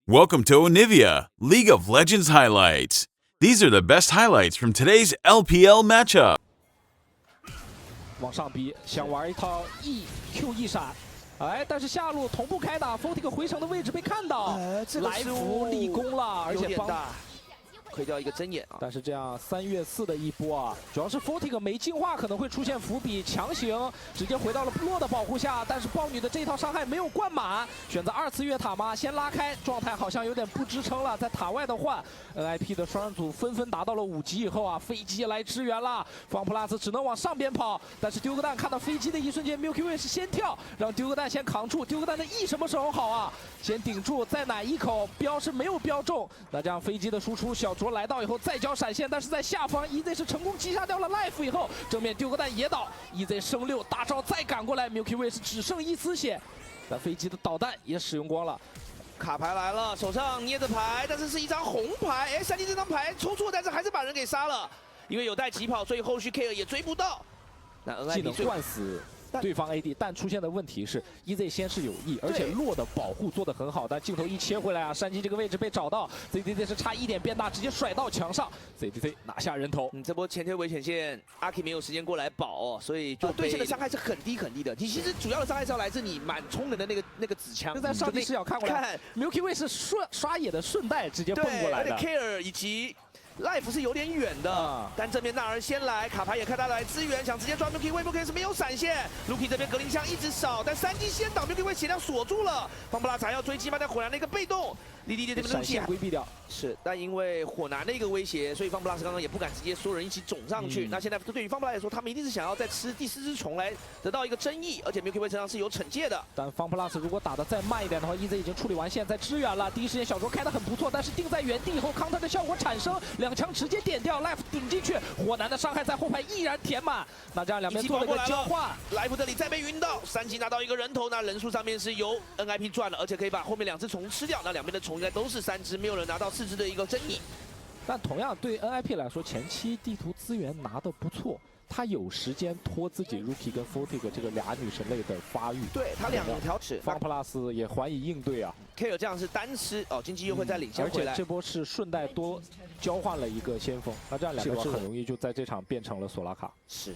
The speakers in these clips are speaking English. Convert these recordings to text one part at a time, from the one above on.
Welcome to Onivia, League of Legends highlights. These are the best highlights from today's LPL matchup. 往上逼，想玩一套 EQ 一闪，哎，但是下路同步开打 ，FPX 回城的位置被看到，来福立功了，而且帮。 亏掉一个睁眼啊！但是这样3月4的一波啊，主要是 FPX 没进化，可能会出现伏笔，强行直接回到了部落的保护下。但是豹女的这套伤害没有灌满，选择2次越塔吗？先拉开，状态好像有点不支撑了，在塔外的换 ，NIP 的双人组纷纷达到了5级以后啊，飞机来支援了 ，FunPlus 只能往上边跑。但是丢个蛋看到飞机的一瞬间 ，Milky Way 是先跳，让丢个蛋先扛住。丢个蛋的 E 什么时候好啊？先顶住，再奶一口，标是没有标中。那这样飞机的输出小。 来到以后再交闪现，但是在下方 EZ 是成功击杀掉了 Life 以后，正面丢个蛋也倒 ，EZ 升6大招再赶过来 ，Milky Way 是只剩1丝血，但飞机的导弹也使用光了。卡牌来了，手上捏着牌，但是是一张红牌，哎，3级这张牌抽出，但是还是把人给杀了，因为有带疾跑，所以后续 Care 也追不到。那 NIP 技能灌死。 对方 AD， 但出现的问题是 EZ 先是有意，而且洛的保护做得很好，但镜头一切回来啊，山鸡这个位置被找到 ，ZDZ 是差1点变大，直接甩到墙上 ，ZDZ 拿下人头。这波前推危险线，阿 K 没有时间过来保，所以就对线的伤害是很低很低的。你其实主要的伤害是要来自你满充能的那个子枪。就在上帝视角看过来 ，Milky Way 是刷野的顺带直接蹦过来的。而且 Care 以及 Life 是有点远的，但正面纳尔先来，卡牌也看他来支援，想直接抓 Milky Way，Milky 是没有闪现 ，Lucky 这边格林枪一直扫，但3级先倒 ，Milky Way 血量锁住了，FunPlus还要追击吗？但火燃的一个被动，莉莉这边的怒气规避掉，是，但因为火燃的一个威胁，所以FunPlus刚刚也不敢直接所有人一起肿上去。那现在对于FunPlus来说，他们一定是想要再吃第4只虫来得到一个争议，而且 Milky Way 身上是有惩戒的。但 FunPlus 如果打得再慢一点的话 ，EZ 已经处理完线，在支援了，第一时间小卓开得很不错，但是定在原地以后 ，counter 的效果产生，2枪直接点掉。 Life 顶进去，火男的伤害在后排依然填满。那这样两边做了个交换 ，Life 这里再被晕到，3级拿到一个人头，那人数上面是由 NIP 赚了，而且可以把后面2只虫吃掉。那两边的虫应该都是3只，没有人拿到4只的一个争议。但同样对 NIP 来说，前期地图资源拿得不错。 他有时间拖自己 Rookie 跟 FPX 这个俩女神类的发育，对他2条尺 ，FunPlus 也还以应对啊。Care 这样是单吃哦，经济又会再领先回来，而且这波是顺带多交换了一个先锋，那这样2个是很容易就在这场变成了索拉卡。是，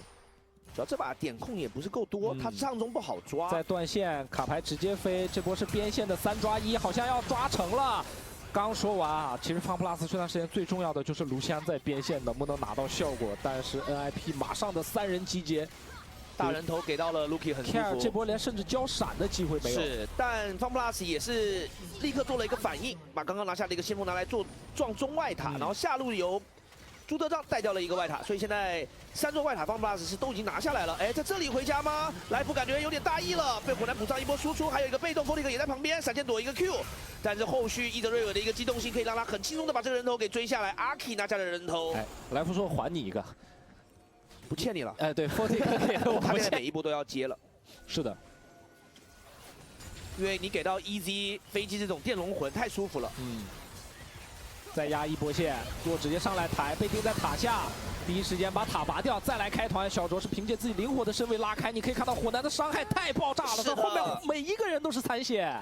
主要这把点控也不是够多，他上中不好抓。在断线卡牌直接飞，这波是边线的3抓1，好像要抓成了。 刚说完啊，其实 FunPlus 这段时间最重要的就是卢锡安在边线能不能拿到效果，但是 NIP 马上的3人集结，大人头给到了 Lucky 很舒服。Care 这波连甚至交闪的机会没有。是，但 FunPlus 也是立刻做了一个反应，把刚刚拿下的一个先锋拿来做撞中外塔，然后下路由朱德章带掉了一个外塔，所以现在3座外塔 FunPlus 是都已经拿下来了。哎，在这里回家吗？来福感觉有点大意了，被火男补上一波输出，还有一个被动 FPX 也在旁边，闪现躲一个 Q。 但是后续伊泽瑞尔的一个机动性可以让他很轻松的把这个人头给追下来。阿 K 拿下了人头，哎，来福说还你一个，不欠你了。哎，对 ，FPX 给了我，他现在每一波都要接了。是的，因为你给到 EZ 飞机这种电龙魂太舒服了。再压一波线，洛直接上来抬，被钉在塔下，第一时间把塔拔掉，再来开团。小卓是凭借自己灵活的身位拉开，你可以看到火男的伤害太爆炸了，到后面每一个人都是残血。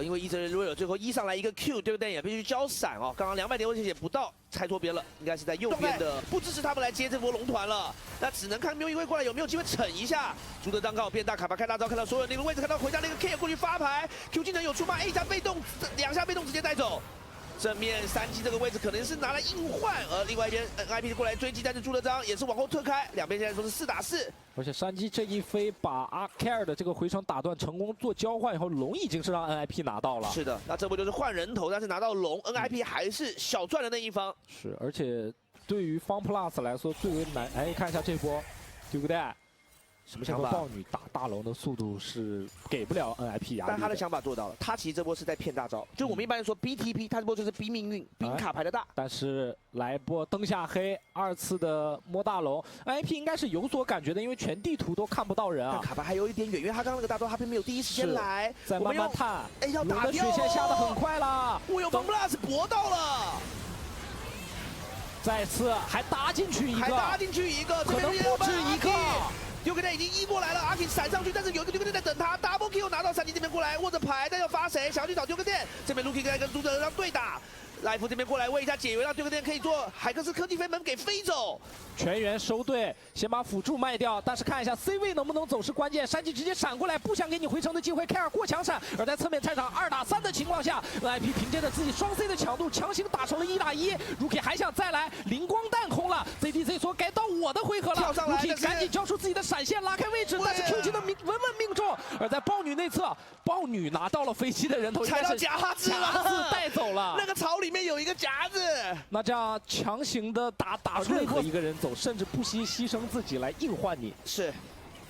因为伊泽瑞尔最后上来一个 Q， 对不对？也必须交闪哦。刚刚200点危险不到，猜错边了，应该是在右边的，不支持他们来接这波龙团了。那只能看Milky Way过来有没有机会逞一下。朱德章刚好变大，卡牌开大招，看到所有那个位置，看到回家那个 K 过去发牌 ，Q 技能有出吗 ？A 加被动，2下被动直接带走。 正面3级这个位置可能是拿来硬换，而另外一边 NIP 过来追击，但是朱德章也是往后退开，两边现在都是4打4。而且山鸡这一飞把阿 Care 的这个回城打断成功，做交换以后，龙已经是让 NIP 拿到了。是的，那这波就是换人头，但是拿到龙 ，NIP 还是小赚的那一方。是，而且对于 FunPlus 来说最为难，哎，看一下这波，对不对？ 什么想法？豹女打大龙的速度是给不了 NIP 压力，但他的想法做到了。他其实这波是在骗大招，就我们一般人说 BTP， 他这波就是逼命运，逼卡牌的大。但是来波灯下黑，2次的摸大龙 ，NIP 应该是有所感觉的，因为全地图都看不到人啊。卡牌还有一点远，因为他刚刚那个大招他并没有第一时间来，在慢慢探。哎，要打掉。血线下的很快啦，我有 FunPlus 搏到了。 再次还搭进去一个，还搭进去一个，可能不止一个。丢个蛋已经移过来了，阿 K 闪上去，但是有一个丢个蛋在等他 ，double kill 拿到3级这边过来，握着牌，但要发谁？想要去找丢个蛋，这边 Luki 在跟朱德让对打。 来福这边过来喂一下解围，让丢个电可以做海克斯科技飞门给飞走。全员收队，先把辅助卖掉，但是看一下 C 位能不能走是关键。山鸡直接闪过来，不想给你回城的机会。凯尔过墙闪，而在侧面菜场2打3的情况下 ，NIP 凭借着自己双 C 的强度，强行打成了1打1。Rookie 还想再来，灵光弹空了 ，ZDC 说该到我的回合了。跳上来 ，Rookie 赶紧交出自己的闪现，拉开位置，但是 Q 技能稳稳命中。而在豹女内侧，豹女拿到了飞机的人头，踩到夹子了，带走了。那个槽里面有一个夹子。 那这样强行的打出任何一个人走，甚至不惜牺牲自己来硬换你，是，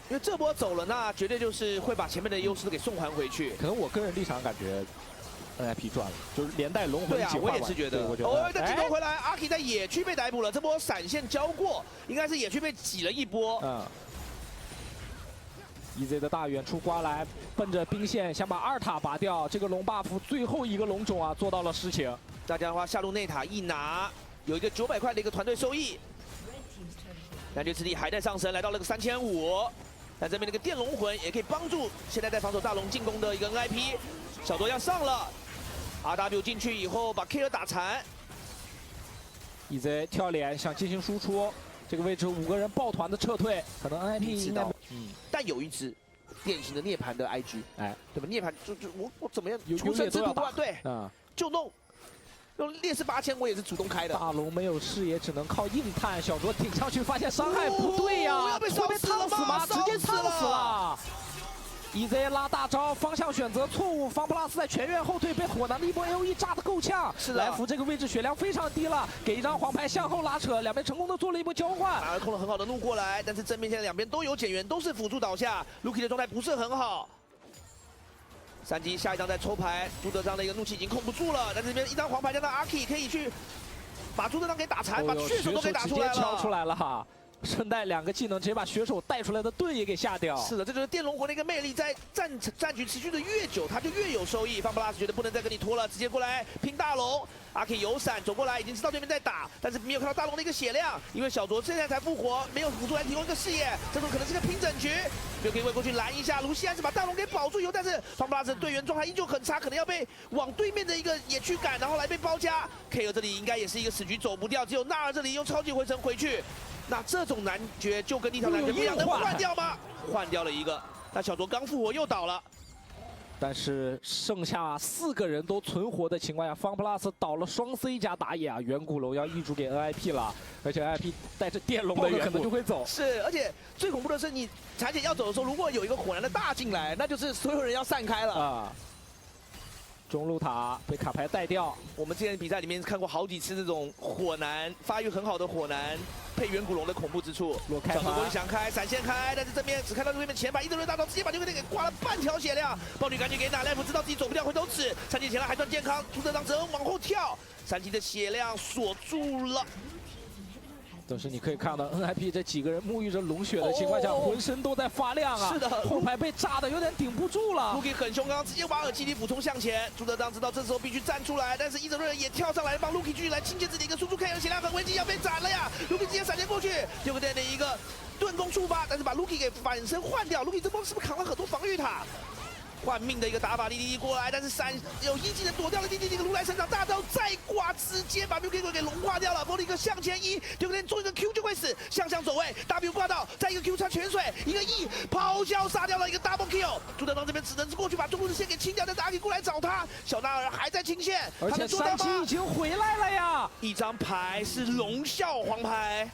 因为这波走了，那绝对就是会把前面的优势都给送还回去。可能我个人立场感觉 ，NIP 赚了，就是连带龙魂对啊，我也是觉得。哦，再镜头回来，阿 K 在野区被逮捕了，这波闪现交过，应该是野区被挤了一波。EZ 的大远处刮来，奔着兵线想把2塔拔掉，这个龙 buff 最后一个龙种啊做到了实情。 大家的话，下路内塔一拿，有一个900块的一个团队收益。蓝军实力还在上升，来到了个3500。但这边那个电龙魂也可以帮助现在在防守大龙进攻的一个 NIP。小多要上了 ，RW 进去以后把 K 打残。EZ 跳脸想进行输出，这个位置5个人抱团的撤退，可能 NIP 应该但有一只典型的涅槃的 IG， 哎，对吧？涅槃就我怎么样？有出生之徒啊，对，啊，就弄。 用烈士8000，我也是主动开的。大龙没有视野，只能靠硬探。小卓顶上去，发现伤害不对呀，要被烫死吗？直接烫死了。EZ 拉大招，方向选择错误。FunPlus在全员后退，被火男的一波 AOE 炸得够呛。是的，来福这个位置血量非常低了，给一张黄牌向后拉扯，两边成功的做了一波交换。反而控了很好的怒过来，但是正面现在两边都有减员，都是辅助倒下。Luki 的状态不是很好。 3级下一张在抽牌，朱德章的一个怒气已经控不住了。但这边一张黄牌加上阿 K 可以去把朱德章给打残，把血手都给打出来了。敲出来了哈，顺带2个技能直接把血手带出来的盾也给下掉。是的，这就是电龙魂的一个魅力，在战局持续的越久，它就越有收益。FunPlus 觉得不能再跟你拖了，直接过来拼大龙。 阿 K 有闪走过来，已经知道对面在打，但是没有看到大龙的一个血量，因为小卓现在才复活，没有辅助来提供一个视野，这种可能是个拼整局，就可以围过去拦一下。卢锡安是把大龙给保住以后，但是FunPlus队员状态依旧很差，可能要被往对面的一个野区赶，然后来被包夹。K 尔这里应该也是一个死局，走不掉，只有纳尔这里用超级回城回去。那这种男爵就跟一条男爵不一样，能换掉吗？换掉了一个，那小卓刚复活又倒了。 但是剩下4个人都存活的情况下，FunPlus倒了双 C 加打野啊，远古龙要易主给 NIP 了，而且 NIP 带着电龙的可能就会走。是，而且最恐怖的是，你残血要走的时候，如果有一个火男的大进来，那就是所有人要散开了啊。中路塔被卡牌带掉。我们之前比赛里面看过好几次这种火男发育很好的火男配远古龙的恐怖之处。小手过去想开，闪现开，但是这边只看到对面前把伊德瑞大招直接把对面给刮了半条血量。豹女赶紧给打 life， 知道自己走不掉，回头指3级前来还算健康，朱德章只能往后跳，3级的血量锁住了。 但是你可以看到 NIP 这几个人沐浴着龙血的情况下，浑身都在发亮啊！是的，后排被炸的有点顶不住了。Luki 很凶，刚刚直接把耳机里补充向前。朱德章知道这时候必须站出来，但是伊泽瑞也跳上来帮 Luki 继续来清洁自己一个输出，看有血量很危机，要被斩了呀 ！Luki 直接闪现过去，丢个电的一个盾弓触发，但是把 Luki 给反身换掉。Luki 这波是不是扛了很多防御塔？ 换命的一个打法，莉过来，但是有一技能躲掉了，这个如来神掌大招再挂，直接把 Luki 给融化掉了。波利克向前移，丢个做一个 Q 就会死，向走位 ，W 挂到，再一个 Q 插泉水，一个 E 咆哮杀掉了一个 double kill。朱德章这边只能是过去把中路的线给清掉，但是阿 K 过来找他，小纳尔还在清线，而且3级已经回来了呀！一张牌是龙啸黄牌。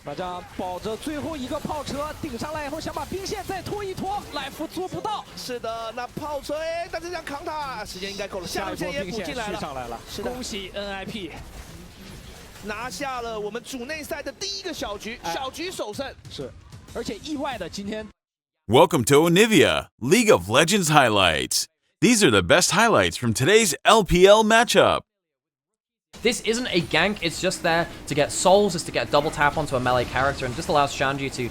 那这样保着最后一个炮车顶上来以后，想把兵线再拖一拖，来福做不到。是的，那炮锤，但是这样扛他，时间应该够了。下路线也补进来了，上来了。恭喜 NIP 拿下了我们主内赛的第一个小局，小局首胜。是，而且意外的今天。Welcome to Onivia, League of Legends highlights. These are the best highlights from today's LPL matchup. This isn't a gank, it's just there to get souls, it's to get a double tap onto a melee character, and just allows Shanji to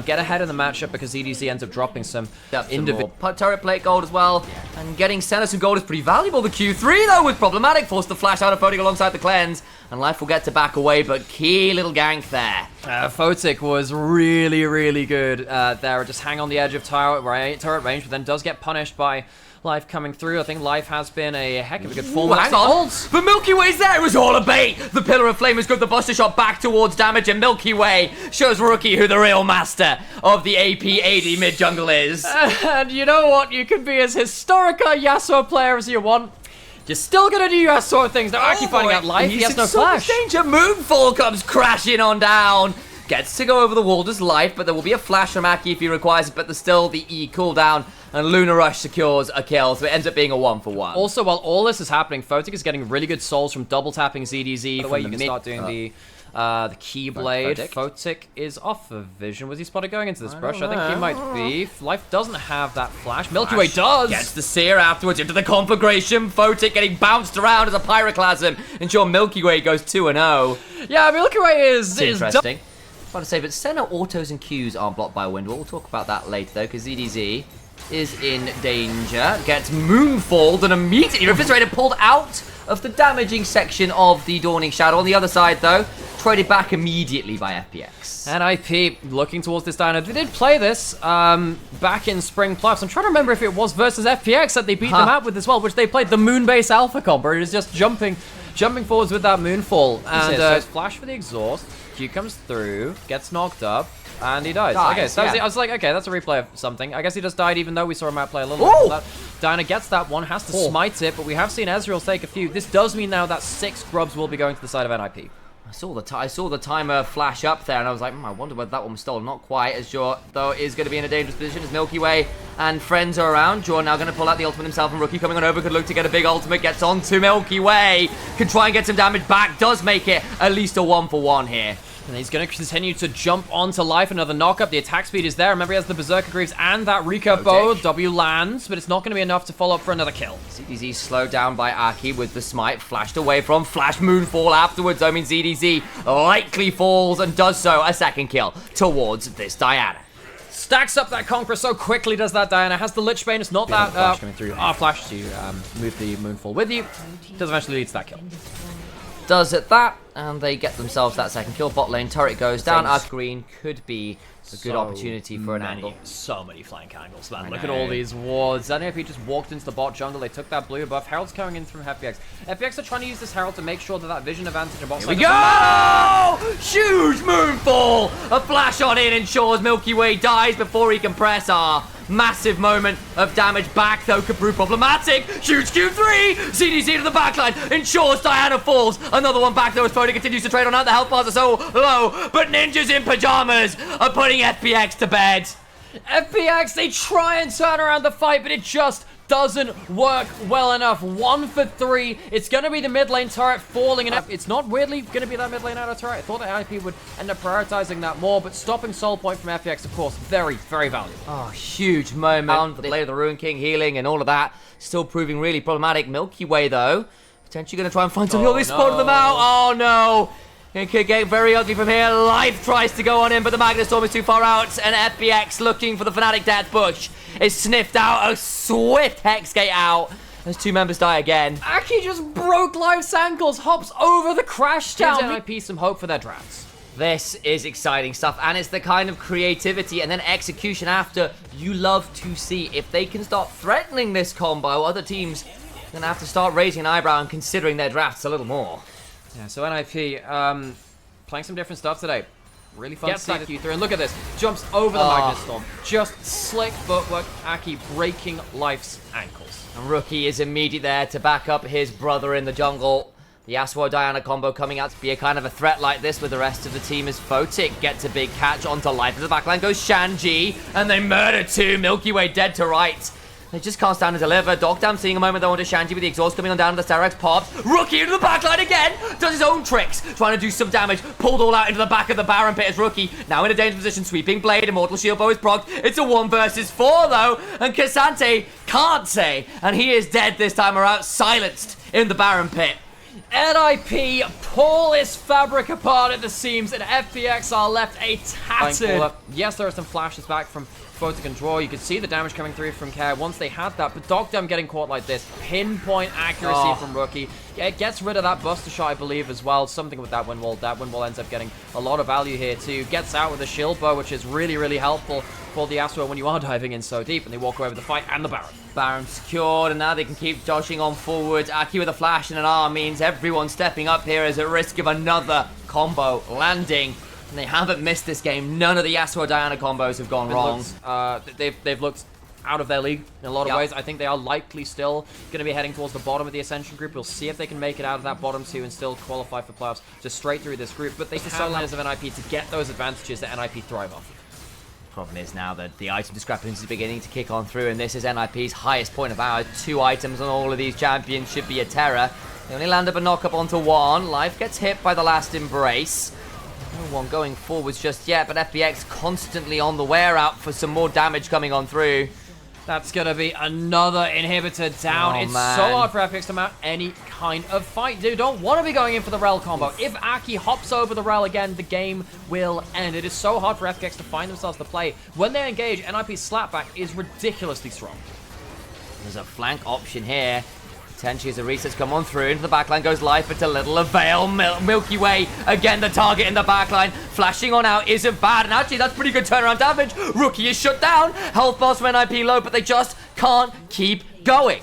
get ahead in the matchup because EDC ends up dropping some individual turret plate gold as well. And getting Senna some gold is pretty valuable. The Q3 though was problematic, forced to flash out of Photic alongside the cleanse. and Life will get to back away, but key little gank there. Photic was really, really good there. Just hang on the edge of turret range, but then does get punished by Life coming through. I think Life has been a heck of a good form. Hang on. But Milky Way's there. It was all a bait. The Pillar of Flame has got the Buster Shot back towards damage, and Milky Way shows Rookie who the real master of the AP AD mid jungle is. And you know what? You can be as historic a Yasuo player as you want. You're still gonna do Yasuo things. Now, Aki finding out Life. He has no flash. Danger. Moonfall comes crashing on down. Gets to go over the wall, does Life, but there will be a flash from Aki if he requires it, but there's still the E cooldown, and Lunar Rush secures a kill, so it ends up being a 1-for-1. Also, while all this is happening, Photic is getting really good souls from double tapping ZDZ. By the way, you can start doing the Keyblade. Photic is off of vision. Was he spotted going into this brush? I think he might be. Life doesn't have that flash. Milky Way does! Gets the Seer afterwards into the conflagration. Photic getting bounced around as a Pyroclasm. Ensure Milky Way goes 2-0. Yeah, Milky Way is interesting. About to say, but Senna autos and Qs aren't blocked by Windwall. We'll talk about that later, though, because ZDZ is in danger. Gets Moonfalled and immediately Refrigerator pulled out of the damaging section of the Dawning Shadow. On the other side, though, traded back immediately by FPX. And IP looking towards this Diana. They did play this back in Spring Plus. I'm trying to remember if it was versus FPX that they beat them out with as well, which they played the Moonbase Alpha combo. It is just jumping forwards with that Moonfall. And flash for the exhaust. Q comes through, gets knocked up, and he dies. Okay, so I was like, okay, that's a replay of something. I guess he just died even though we saw him outplay a little bit. That. Diana gets that one, has to smite it, but we have seen Ezreal take a few. This does mean now that 6 grubs will be going to the side of NIP. I saw the timer flash up there, and I was like, I wonder whether that one was stolen. Not quite, as Jor, though, is going to be in a dangerous position as Milky Way and friends are around. Jor now going to pull out the ultimate himself, and Rookie coming on over could look to get a big ultimate. Gets on to Milky Way. Can try and get some damage back. Does make it at least a 1-for-1 here. And he's going to continue to jump onto Life. Another knock-up. The attack speed is there. Remember, he has the Berserker Greaves and that recurve bow. W lands, but it's not going to be enough to follow up for another kill. ZDZ slowed down by Aki with the smite. Flashed away from Flash Moonfall afterwards. I mean, ZDZ likely falls and does so a second kill towards this Diana. Stacks up that Conqueror so quickly does that Diana. Has the Lich Bane. It's not that flash coming through. Flash to move the Moonfall with you. Does eventually lead to that kill. Does it that, and they get themselves that second kill. Bot lane turret goes down. Arc Green could be a good opportunity for an angle. So many flank angles, man. Look at all these wards. NIP just walked into the bot jungle. They took that blue buff. Herald's coming in from FPX. FPX are trying to use this Herald to make sure that that vision advantage in bot side. Here we go! Huge Moonfall! A flash on in ensures Milky Way dies before he can press R. Massive moment of damage back, though, could prove problematic. Huge Q3! CDC to the backline, ensures Diana falls. Another one back, though, as Photic continues to trade on out. The health bars are so low, but Ninjas in Pyjamas are putting FPX to bed. FPX, they try and turn around the fight, but it just doesn't work well enough. 1 for 3. It's going to be the mid lane turret falling, and it's not weirdly going to be that mid lane auto turret. I thought that IP would end up prioritizing that more, but stopping Soul Point from FPX, of course, very, very valuable. Oh, huge moment. The Blade of the Ruin King healing and all of that still proving really problematic. Milky Way, though, potentially going to try and find something. They spotted them out. Oh, no. It could get very ugly from here. Life tries to go on in, but the Magnet Storm is too far out, and FPX looking for the Fnatic Death Bush is sniffed out. A swift Hex Gate out as 2 members die again. Aki just broke Life's ankles, hops over the crash down. Gives NIP some hope for their drafts. This is exciting stuff, and it's the kind of creativity and then execution after you love to see. If they can start threatening this combo, other teams are going to have to start raising an eyebrow and considering their drafts a little more. Yeah, so NIP playing some different stuff today. Really fun to see that Q3. And look at this. Jumps over the Magnet Storm. Just slick footwork. Aki breaking Life's ankles. And Rookie is immediately there to back up his brother in the jungle. The Yasuo-Diana combo coming out to be a kind of a threat like this with the rest of the team as Photic gets a big catch onto Life. At the backline goes Shanji, and they murder 2. Milky Way dead to right. They just can't stand and deliver. Dogdam seeing a moment though onto Shanji with the exhaust coming on down to the Sterex pops. Rookie into the backline again. Does his own tricks. Trying to do some damage. Pulled all out into the back of the Baron pit as Rookie. Now in a dangerous position. Sweeping Blade. Immortal Shield Bow is procced. It's a 1 versus 4 though. And Cassante can't say. And he is dead this time around. Silenced in the Baron pit. NIP pull his fabric apart at the seams, and FPX are left a tattered. Yes, there are some flashes back from Photic can draw. You could see the damage coming through from Care once they had that, but Dogdam getting caught like this. Pinpoint accuracy from Rookie. Yeah, it gets rid of that Buster Shot, I believe, as well. Something with that wind wall. That wind wall ends up getting a lot of value here, too. Gets out with a shield bow, which is really, really helpful for the Yasuo when you are diving in so deep, and they walk away with the fight and the Baron. Baron secured, and now they can keep dodging on forwards. Aki with a flash and an R means everyone stepping up here is at risk of another combo landing. And they haven't missed this game. None of the Yasuo Diana combos have gone wrong. They've looked out of their league in a lot of ways. I think they are likely still going to be heading towards the bottom of the Ascension group. We'll see if they can make it out of that bottom 2 and still qualify for playoffs just straight through this group. But they have the layers of NIP to get those advantages that NIP thrive off. Problem is now that the item discrepancy is beginning to kick on through, and this is NIP's highest point of power. 2 items on all of these champions should be a terror. They only land up a knock-up onto 1. Life gets hit by the last embrace. No one going forwards just yet, but FPX constantly on the wear out for some more damage coming on through. That's going to be another inhibitor down. It's so hard for FPX to mount any kind of fight. They don't want to be going in for the Rel combo. If Aki hops over the Rel again, the game will end. It is so hard for FPX to find themselves to play. When they engage, NIP's slapback is ridiculously strong. There's a flank option here. Potentially as the resets come on through. Into the backline goes Life, but to little avail. Milky Way, again the target in the backline. Flashing on out isn't bad, and actually that's pretty good turnaround damage. Rookie is shut down. Health bars from NIP low, but they just can't keep going.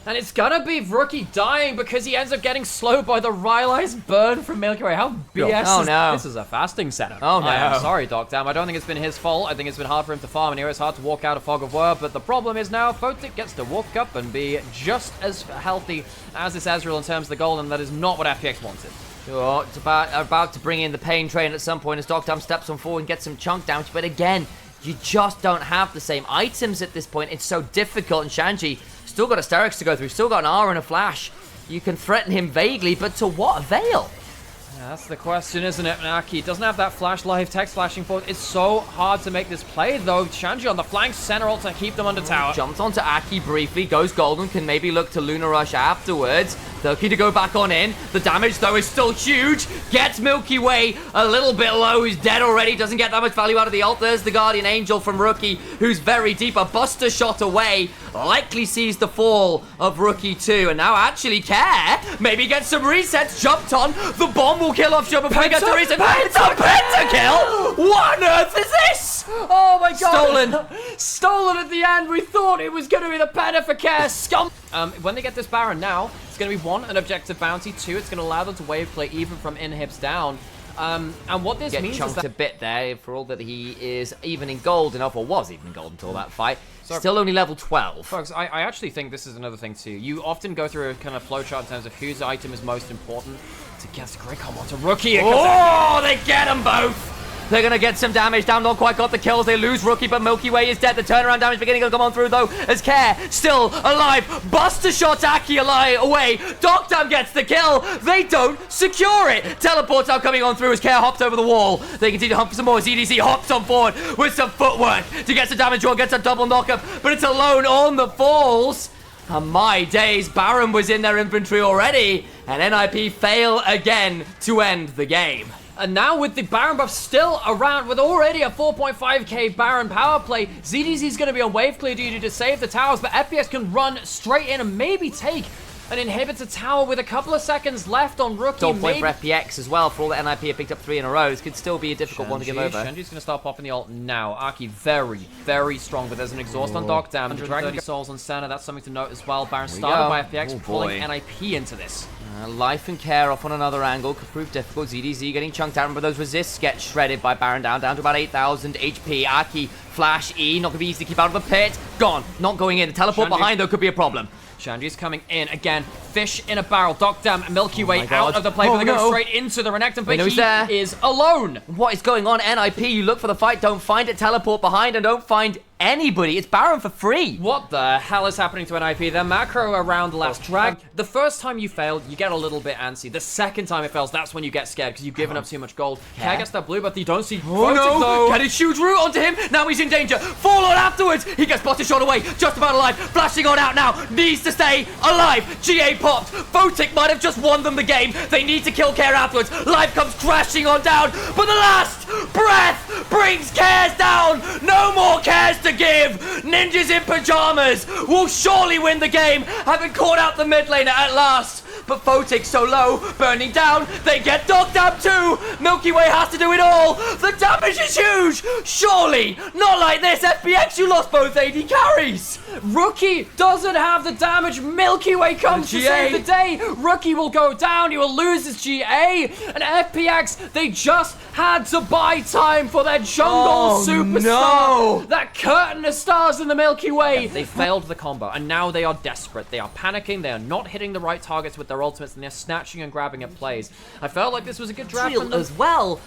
And it's gonna be Rookie dying because he ends up getting slowed by the Rylai's burn from Milky Way. How BS This is a fasting setup. Oh no. I'm sorry, Dogdam. I don't think it's been his fault. I think it's been hard for him to farm, and here it's hard to walk out of Fog of War. But the problem is now Photic gets to walk up and be just as healthy as this Ezreal in terms of the gold, and that is not what FPX wanted. Sure, it's about to bring in the pain train at some point as Dogdam steps on forward and gets some chunk damage. But again, you just don't have the same items at this point. It's so difficult, and Shanji still got Asterix to go through, still got an R and a flash. You can threaten him vaguely, but to what avail? Yeah, that's the question, isn't it, Naki? Doesn't have that flash live, text flashing forward. It's so hard to make this play, though. Shanji on the flank, center ult to keep them under tower. Jumps onto Aki briefly, goes golden, can maybe look to Luna Rush afterwards. Loki to go back on in. The damage, though, is still huge. Gets Milky Way a little bit low. He's dead already. Doesn't get that much value out of the ult. There's the Guardian Angel from Rookie, who's very deep. A Buster Shot away. Likely sees the fall of Rookie 2. And now actually Care maybe gets some resets. Jumped on. The bomb will kill off Shub before he gets the reset. It's a pentakill! What on earth is this? Oh my god. Stolen. Stolen at the end. We thought it was going to be the penta for Care. Scum. When they get this Baron now, it's going to be 1, an objective bounty. 2, it's going to allow them to wave play even from inhibs down. And what this means is that a bit there for all that he is even in gold enough, or was even in gold until that fight. Still only level 12. Folks, I actually think this is another thing too. You often go through a kind of flowchart in terms of whose item is most important to get a great combo to Rookie. Oh, they get them both! They're going to get some damage down. Not quite got the kills. They lose Rookie, but Milky Way is dead. The turnaround damage beginning to come on through, though, as Care still alive. Buster Shot Aki away. Dogdam gets the kill. They don't secure it. Teleports out coming on through as Care hops over the wall. They continue to hump for some more. ZDC hops on forward with some footwork to get some damage on. Gets a double knockup, but it's alone on the falls. And my days, Baron was in their inventory already, and NIP fail again to end the game. And now with the Baron buff still around, with already a 4.5k Baron power play, ZDZ's going to be on wave clear duty to save the towers, but FPX can run straight in and maybe take an inhibitor tower with a couple of seconds left on Rookie. Don't point for FPX as well, for all that NIP have picked up 3 in a row. This could still be a difficult one to give over. Shenji's going to start popping the ult now. Aki very, very strong, but there's an exhaust on Dogdam. 130 souls on center, that's something to note as well. Baron started by FPX, pulling NIP into this. Life and Care off on another angle could prove difficult. ZDZ getting chunked out, but those resists get shredded by Baron down to about 8,000 HP. Aki, Flash, E, not going to be easy to keep out of the pit. Gone, not going in. The teleport behind, though, could be a problem. Shanji's coming in again. Fish in a barrel. Dogdam and Milky Way out of the play, but they go straight into the Renekton, but he is alone. What is going on? NIP, you look for the fight, don't find it. Teleport behind and don't find anybody. It's Baron for free. What the hell is happening to NIP? Their macro around the last drag. The first time you failed, you get a little bit antsy. The second time it fails, that's when you get scared because you've given up too much gold. Care gets that blue, but you don't see though. Get his huge root onto him. Now he's in danger. Fall on afterwards. He gets Buster Shot away. Just about alive. Flashing on out now. Needs to stay alive. GA popped. Photic might have just won them the game. They need to kill Care afterwards. Life comes crashing on down. But the last breath brings Cares down. No more Cares to give. Ninjas in Pyjamas will surely win the game, having caught out the mid laner at last. But Photic so low, burning down, they get dogged up too. Milky Way has to do it all. The damage is huge. Surely, not like this. FPX, you lost both AD carries. Rookie doesn't have the damage. Milky Way comes to save the day. Rookie will go down. He will lose his GA. And FPX, they just had to buy time for their jungle superstar. No. That curtain of stars in the Milky Way. Yeah, they failed the combo, and now they are desperate. They are panicking. They are not hitting the right targets with their ultimates, and they're snatching and grabbing at plays. I felt like this was a good draft from them. As well.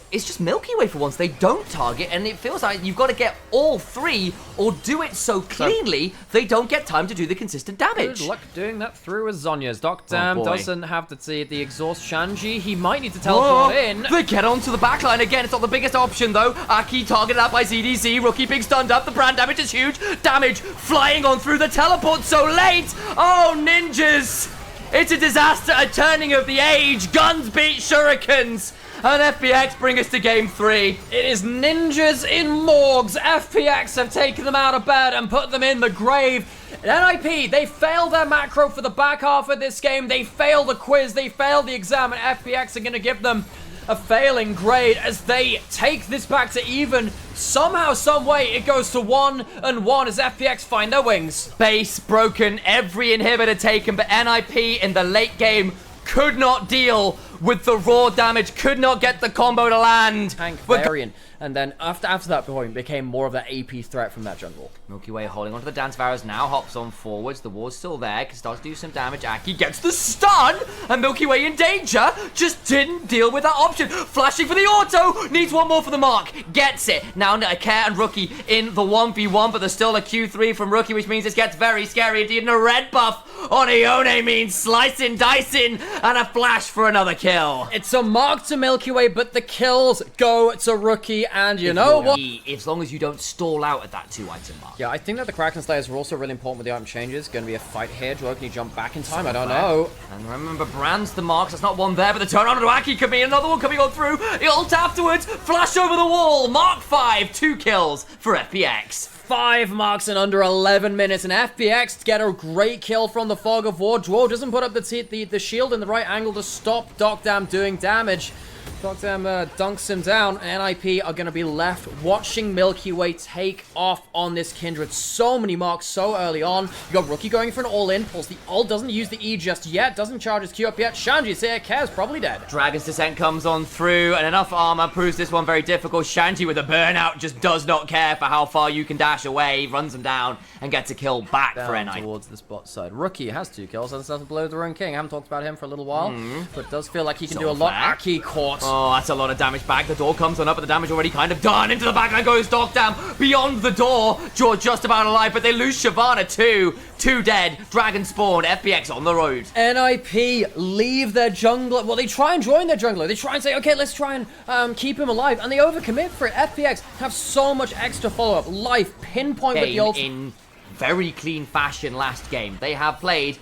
It's just Milky Way for once. They don't target, and it feels like you've got to get all three or do it so cleanly they don't get time to do the consistent damage. Good luck doing that through with Zhonya's. Dam doesn't have to see the exhaust Shanji. He might need to teleport in. They get onto the backline again. It's not the biggest option, though. Aki targeted out by ZDZ. Rookie being stunned up. The brand damage is huge. Damage flying on through the teleport so late. Oh, ninjas. It's a disaster, a turning of the age. Guns beat shurikens. And FPX bring us to game 3. It is ninjas in morgues. FPX have taken them out of bed and put them in the grave. And NIP, they failed their macro for the back half of this game. They failed the quiz. They failed the exam. And FPX are going to give them a failing grade as they take this back to even. Somehow, some way, it goes to 1-1 as FPX find their wings. Base broken, every inhibitor taken, but NIP in the late game could not deal with the raw damage, could not get the combo to land. Tank variant. And then after that point, became more of that AP threat from that jungle. Milky Way holding onto the Dance Varus, now hops on forwards. The ward's still there, can start to do some damage. Aki gets the stun, and Milky Way in danger. Just didn't deal with that option. Flashing for the auto, needs one more for the mark. Gets it. Now Care and Rookie in the 1v1, but there's still a Q3 from Rookie, which means this gets very scary indeed. And a red buff on Ione means slicing, dicing, and a flash for another kill. It's a mark to Milky Way, but the kills go to Rookie. And you know what? As long as you don't stall out at that 2-item mark. Yeah, I think that the Kraken Slayers were also really important with the item changes. Going to be a fight here. Joe, can he jump back in time? I don't know. And remember, Brand's the marks. That's not one there, but the turn on to Aki could be another one coming on through. Ult afterwards. Flash over the wall. Mark 5. 2 kills for FPX. 5 marks in under 11 minutes, and FPX get a great kill from the Fog of War. Dwarf doesn't put up the shield in the right angle to stop Dam doing damage. Dam dunks him down, and NIP are going to be left watching Milky Way take off on this Kindred. So many marks so early on. You got Rookie going for an all-in, pulls the ult, doesn't use the E just yet, doesn't charge his Q up yet. Shanji's here, Care's probably dead. Dragon's Descent comes on through, and enough armor proves this one very difficult. Shanji with a burnout just does not care for how far you can dash away. He runs him down and gets a kill back for NIP. Towards the spot side. Rookie has 2 kills, and starts to blow the Rune King. I haven't talked about him for a little while, but does feel like he can do a lot. Aki caught. Oh, that's a lot of damage back. The door comes on up, but the damage already kind of done. Into the backline goes Dam. Beyond the door, George just about alive, but they lose Shyvana too. 2 dead. Dragon spawned. FPX on the road. NIP leave their jungler. Well, they try and join their jungler. They try and say, okay, let's try and keep him alive, and they overcommit for it. FPX have so much extra follow-up. Life, pinpoint with the ult. In very clean fashion last game. They have played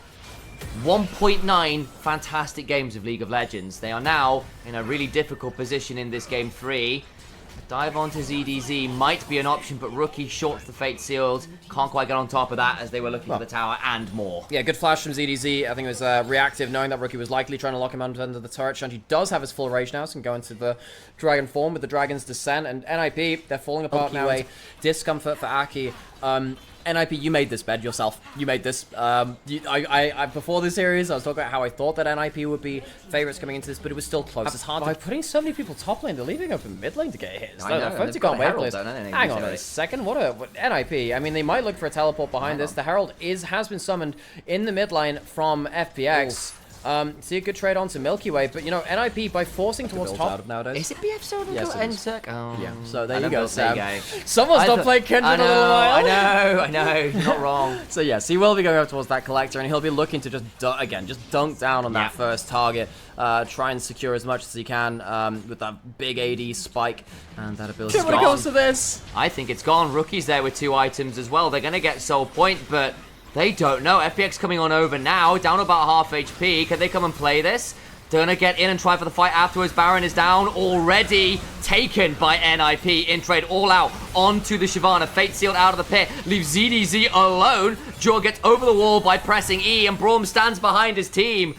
1.9 fantastic games of League of Legends. They are now in a really difficult position in this game 3. Dive onto ZDZ might be an option, but Rookie shorts the Fate Sealed. Can't quite get on top of that as they were looking for the tower and more. Yeah, good flash from ZDZ. I think it was reactive, knowing that Rookie was likely trying to lock him under the turret. Shanji does have his full rage now, so can go into the Dragon form with the Dragon's Descent. And NIP, they're falling apart now. Discomfort for Aki. NIP, you made this bed yourself. You made this. Before this series, I was talking about how I thought that NIP would be favorites coming into this, but it was still close. It's hard by putting so many people top lane, they're leaving open mid lane to get hit. I know, folks can't wait for this. Hang on a second. What NIP? I mean, they might look for a teleport behind this. The Herald has been summoned in the mid lane from FPX. See a good trade onto Milky Way, but you know, NIP by forcing towards top nowadays. Is it BF Silver? Yes, it is. Oh. Yeah. So there you go, Sam. There you go. Someone's not played Kindred in a little while. I know. You're not wrong. So yes, he will be going up towards that collector, and he'll be looking to just dunk down on that first target. Try and secure as much as he can with that big AD spike and that ability. When it comes to this, I think it's gone. Rookie's there with 2 items as well. They're going to get soul point, but they don't know. FPX coming on over now, down about half HP. Can they come and play this? Gonna get in and try for the fight afterwards. Baron is down already. Taken by NIP in trade all out onto the Shyvana. Fate sealed out of the pit. Leaves ZDZ alone. Jaw gets over the wall by pressing E, and Braum stands behind his team.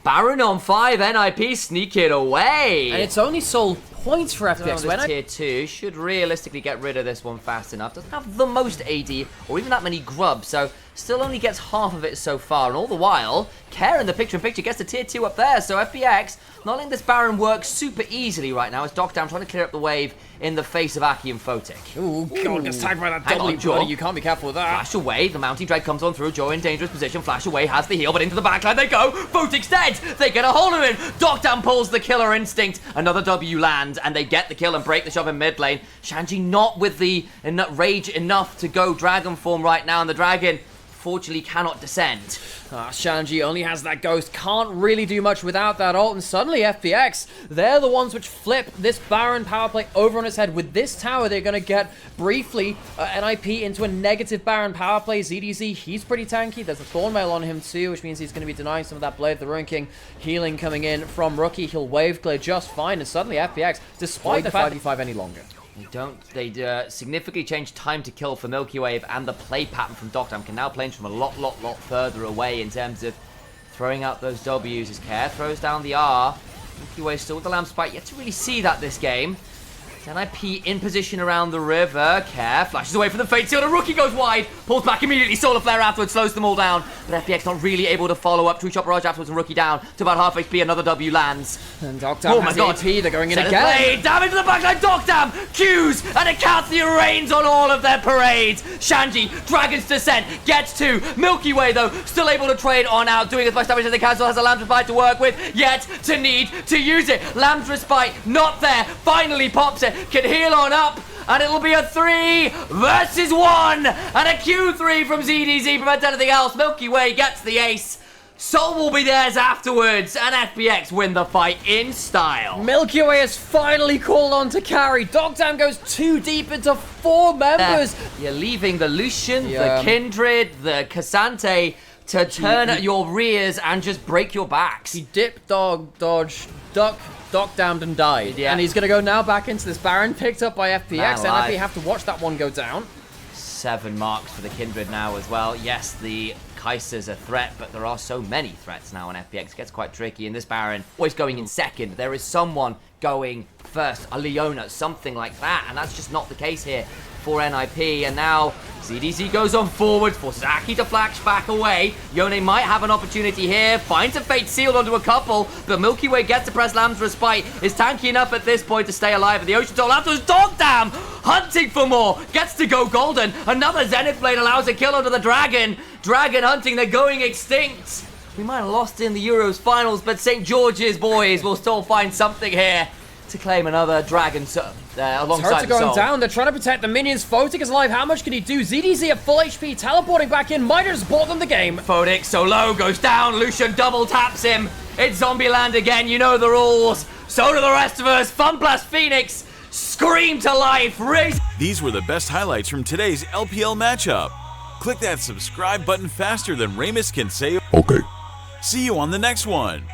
Baron on 5. NIP sneak it away. And it's only sold points for FPX. So tier 2 should realistically get rid of this one fast enough. Doesn't have the most AD or even that many grubs, so still only gets half of it so far. And all the while, Care in the picture-in-picture gets the tier 2 up there. So FPX not letting this Baron work super easily right now. It's Dockdown trying to clear up the wave in the face of Aki and Photic. Ooh, God, gets tagged by that Hang W, on, Jaw. buddy. You can't be careful with that. Flash away, the Mounting Dread comes on through, Jaw in dangerous position, flash away, has the heal, but into the backline they go, Photic's dead, they get a hold of him, Dockdown pulls the killer instinct, another W lands, and they get the kill and break the shove in mid lane. Shanji not with the rage enough to go Dragon form right now, and the Dragon fortunately cannot descend. Shanji only has that ghost, can't really do much without that ult, and suddenly FPX, they're the ones which flip this Baron power play over on its head. With this tower, they're going to get briefly NIP into a negative Baron power play. ZDZ, he's pretty tanky. There's a Thornmail on him too, which means he's going to be denying some of that Blade of the Ruin King healing coming in from Rookie. He'll wave clear just fine, and suddenly FPX, despite the 5v5 any longer. They significantly change time to kill for Milky Wave, and the play pattern from Dockdown can now play from a lot further away in terms of throwing out those W's as Care throws down the R. Milky Wave still with the Lamb Spike, yet to really see that this game. NIP in position around the river. Care flashes away from the Fate Seal. The Rookie goes wide, pulls back immediately. Solar Flare afterwards, slows them all down. But FPX not really able to follow up. True Shot Barrage afterwards, and Rookie down to about half HP. Another W lands. And Dockdown has AP. They're going in again. Damage to the backline. Dockdown, Q's, and Acacia rains on all of their parades. Shanji, Dragon's Descent, gets 2. Milky Way, though, still able to trade on out, doing as much damage as they can. Still has a Lamb's Respite to work with, yet to need to use it. Lamb's Respite not there. Finally pops it. Can heal on up, and it'll be a 3 versus 1, and a Q3 from ZDZ prevents anything else. Milky Way gets the ace. Soul will be theirs afterwards, and FPX win the fight in style. Milky Way has finally called on to carry. Dockdown goes too deep into 4 members. You're leaving the Lucian, the Kindred, the Cassante to turn at your rears and just break your backs. He dip, dodge, duck, Dockdown and died. Yeah. And he's going to go now back into this Baron, picked up by FPX. Man, NIP have to watch that one go down. 7 marks for the Kindred now as well. Yes, the Kaiser's a threat, but there are so many threats now on FPX. It gets quite tricky, and this Baron always going in second. There is someone going first, a Leona, something like that, and that's just not the case here for NIP. And now ZDZ goes on forward, forces Aki to flash back away. Yone might have an opportunity here, finds a Fate sealed onto a couple, but Milky Way gets to press Lamb's Respite, is tanky enough at this point to stay alive. And the Ocean Soul afterwards, Dockdown, hunting for more, gets to go golden. Another Zenith Blade allows a kill onto the Dragon. Dragon hunting, they're going extinct. We might have lost in the Euros finals, but St. George's boys will still find something here to claim another Dragon alongside Turrets are going Soul. down. They're trying to protect the minions. Photic is alive. How much can he do? ZDZ at full HP, teleporting back in. Might have just bought them the game. Photic so low, goes down. Lucian double taps him. It's Zombieland again. You know the rules. So do the rest of us. FunPlus Phoenix scream to life. Raise. These were the best highlights from today's LPL matchup. Click that subscribe button faster than Ramus can say. Okay. See you on the next one.